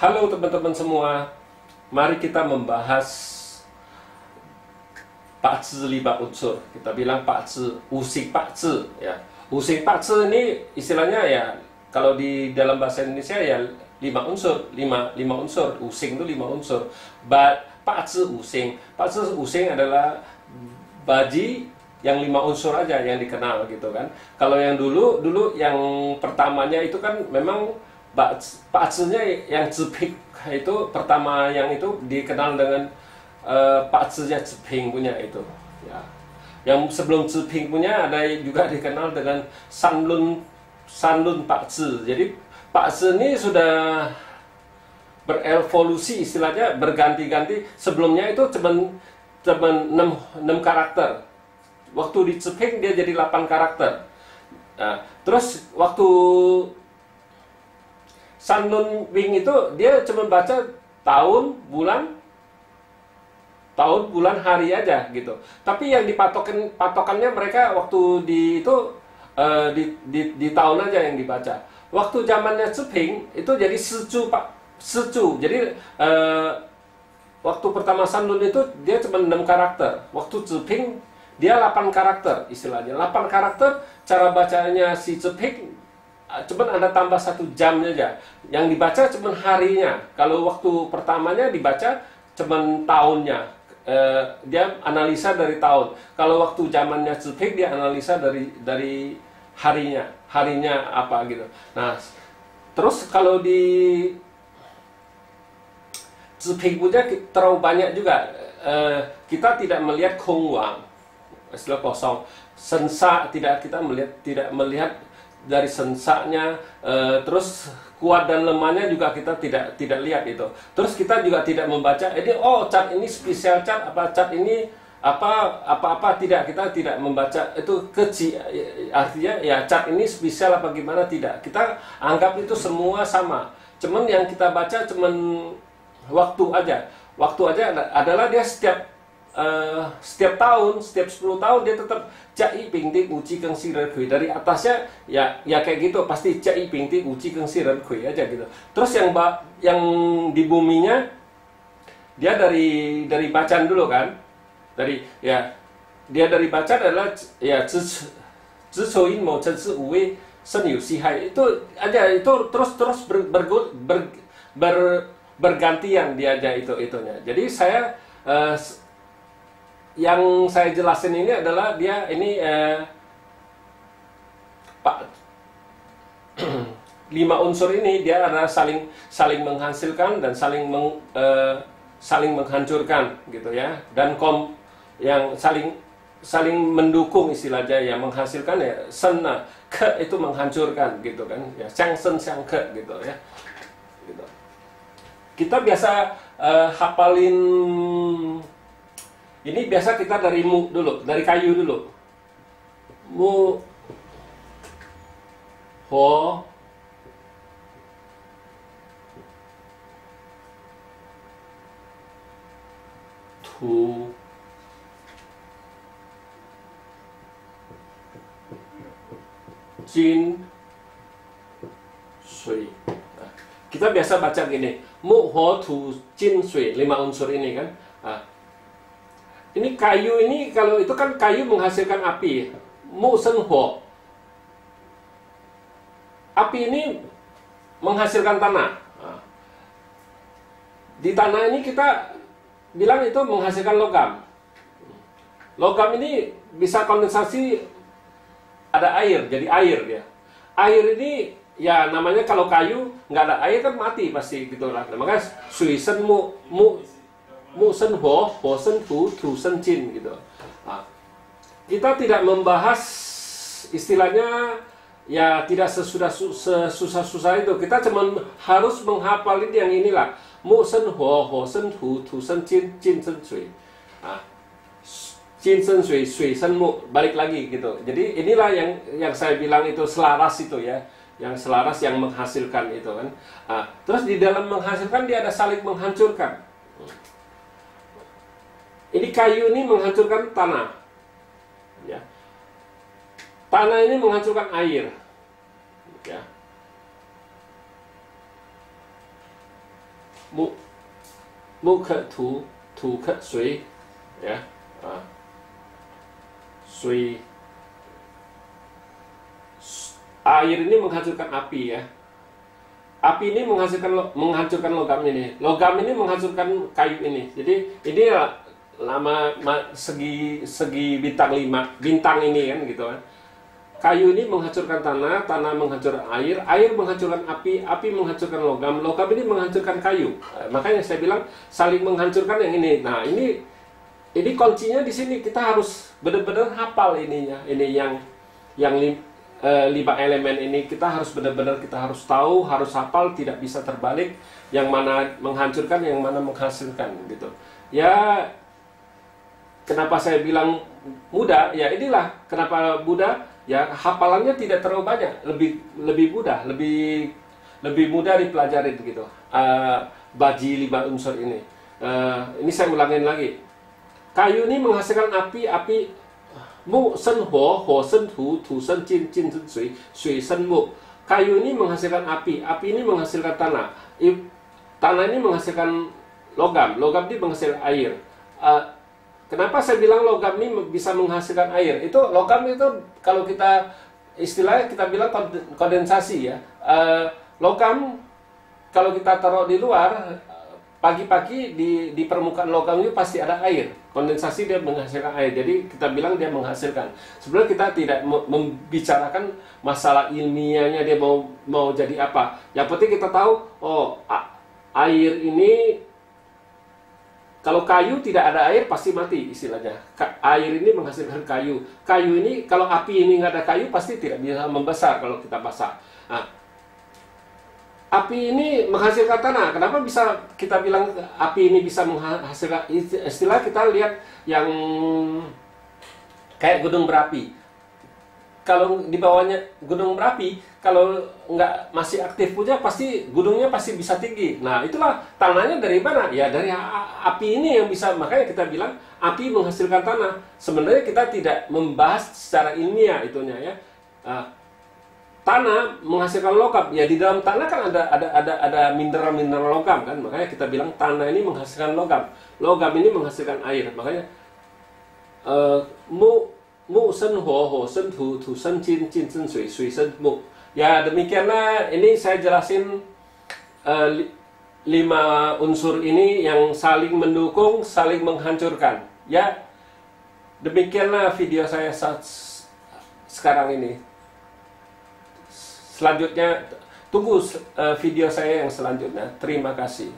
Halo teman-teman semua, mari kita membahas Bakzi 5 unsur. Kita bilang Bakzi, Usik Bakzi ya. Usik Bakzi ini istilahnya ya, kalau di dalam bahasa Indonesia ya 5 unsur, 5 unsur. Using itu 5 unsur. Bakzi Using. Bakzi Using adalah baji yang 5 unsur aja yang dikenal gitu kan. Kalau yang dulu yang pertamanya itu kan memang Bakzi-nya yang Ziping itu pertama, yang itu dikenal dengan Bakzi-nya Ziping punya itu ya. Yang sebelum Ziping punya ada juga dikenal dengan Sanlun Bakzi. Jadi Bakzi ini sudah berevolusi, istilahnya berganti-ganti. Sebelumnya itu cuma 6 karakter. Waktu di Ziping dia jadi 8 karakter. Nah, terus waktu Sanlun Wing itu dia cuma baca tahun, bulan, hari aja gitu. Tapi yang patokannya mereka waktu di itu di tahun aja yang dibaca. Waktu zamannya Ziping itu jadi Sicu. Jadi waktu pertama Sanlun itu dia cuma 6 karakter. Waktu Ziping dia 8 karakter istilahnya. 8 karakter, cara bacanya si Ziping cuman ada tambah 1 jamnya aja. Yang dibaca cuman harinya. Kalau waktu pertamanya dibaca cuman tahunnya. Dia analisa dari tahun. Kalau waktu zamannya Ziping dia analisa dari harinya. Harinya apa gitu. Nah, terus kalau di Ziping punya terlalu banyak juga. Kita tidak melihat Kongwang, istilah kosong. Sensa kita tidak melihat dari sensanya, terus kuat dan lemahnya juga kita tidak lihat itu. Terus kita juga tidak membaca ini, oh cat ini spesial cat, apa cat ini apa tidak, kita tidak membaca itu artinya ya cat ini spesial apa gimana, tidak. Kita anggap itu semua sama. Cuman yang kita baca cuman waktu aja. Waktu aja adalah dia setiap tahun, setiap 10 tahun dia tetap Jai Pingti Uji Keng Si Ren Kui. Dari atasnya ya kayak gitu, pasti Jai Pingti Uji Keng Si Ren Kui aja gitu. Terus yang di buminya dia dari bacaan dulu kan. Dia dari bacaan adalah ya Zhi Chou Yin Mo Chen Si Wu Wei Shen Yu Si Hai. Itu aja, itu terus bergantian dia aja itunya. Jadi yang saya jelasin ini adalah dia ini 5 unsur ini dia adalah saling menghasilkan dan saling menghancurkan gitu ya, dan yang saling mendukung istilahnya. Yang menghasilkan ya sen ke itu menghancurkan gitu kan ya, xiang sen xiang ke gitu ya gitu. Kita biasa hafalin ini, biasa kita dari mu dulu, dari kayu dulu. Mu, ho, tu, jin, sui. Nah, kita biasa baca gini, mu, ho, tu, jin, sui, 5 unsur ini kan. Nah, ini kayu ini, kalau itu kan kayu menghasilkan api. Mu sen ho. Api ini menghasilkan tanah. Nah, di tanah ini kita bilang itu menghasilkan logam. Logam ini bisa kondensasi, ada air, jadi air dia. Air ini ya namanya, kalau kayu nggak ada air kan mati pasti gitu lah. Nah, makanya sui sen mu sen ho, ho sen tu, tu sen jin gitu. Nah, kita tidak membahas istilahnya ya, tidak sesusah-susah itu. Kita cuma harus menghafalin yang inilah. Mu sen ho, ho sen tu, tu sen jin, jin sen sui. Nah, jin sen sui, sui sen mu, balik lagi gitu. Jadi inilah yang saya bilang itu selaras itu ya. Yang selaras, yang menghasilkan itu kan. Nah, terus di dalam menghasilkan dia ada saling menghancurkan. Ini kayu ini menghancurkan tanah, ya. Tanah ini menghancurkan air, ya. 木木克土，土克水，ya, 水 air ini menghancurkan api ya. Api ini menghancurkan logam ini. Logam ini menghancurkan kayu ini. Jadi ini lama segi bintang 5, bintang ini kan gitu kan. Kayu ini menghancurkan tanah, tanah menghancurkan air, air menghancurkan api, api menghancurkan logam, logam ini menghancurkan kayu. Makanya saya bilang saling menghancurkan yang ini. Nah, ini kuncinya di sini, kita harus benar-benar hafal ininya. Ini yang 5 elemen ini kita harus benar-benar, kita harus tahu, harus hafal, tidak bisa terbalik, yang mana menghancurkan, yang mana menghasilkan gitu. Ya, kenapa saya bilang mudah? Ya inilah kenapa mudah. Ya, hafalannya tidak terlalu banyak, lebih mudah, lebih mudah dipelajari gitu. Baji 5 unsur ini. Ini saya ulangin lagi. Kayu ini menghasilkan api, api. Mu sen huo, huo sen tu, tu sen jin, jin sen sui, sui sen mu. Kayu ini menghasilkan api, api ini menghasilkan tanah. Tanah ini menghasilkan logam, logam ini menghasilkan air. Kenapa saya bilang logam ini bisa menghasilkan air? Itu logam itu kalau kita istilahnya kita bilang kondensasi ya. Logam kalau kita taruh di luar, pagi-pagi di permukaan logam itu pasti ada air. Kondensasi dia menghasilkan air. Jadi kita bilang dia menghasilkan. Sebenarnya kita tidak membicarakan masalah ilmiahnya dia mau jadi apa. Yang penting kita tahu, oh air ini kalau kayu tidak ada air pasti mati istilahnya. Air ini menghasilkan kayu. Kayu ini kalau api ini nggak ada kayu pasti tidak bisa membesar kalau kita basah. Nah, api ini menghasilkan tanah. Kenapa bisa kita bilang api ini bisa menghasilkan? Istilah kita lihat yang kayak gunung berapi. Kalau di bawahnya gunung berapi, kalau nggak masih aktif punya, pasti gunungnya pasti bisa tinggi. Nah, itulah tanahnya dari mana? Ya dari api ini yang bisa. Makanya kita bilang api menghasilkan tanah. Sebenarnya kita tidak membahas secara ilmiah itunya ya. Tanah menghasilkan logam. Ya di dalam tanah kan ada mineral-mineral logam kan. Makanya kita bilang tanah ini menghasilkan logam. Logam ini menghasilkan air. Makanya mu sen huo, huo sen tu, tu sen jin, jin sen sui, sui sen mu. Ya demikianlah ini saya jelasin 5 unsur ini yang saling mendukung, saling menghancurkan. Ya demikianlah video saya sekarang ini. Selanjutnya tunggu video saya yang selanjutnya. Terima kasih.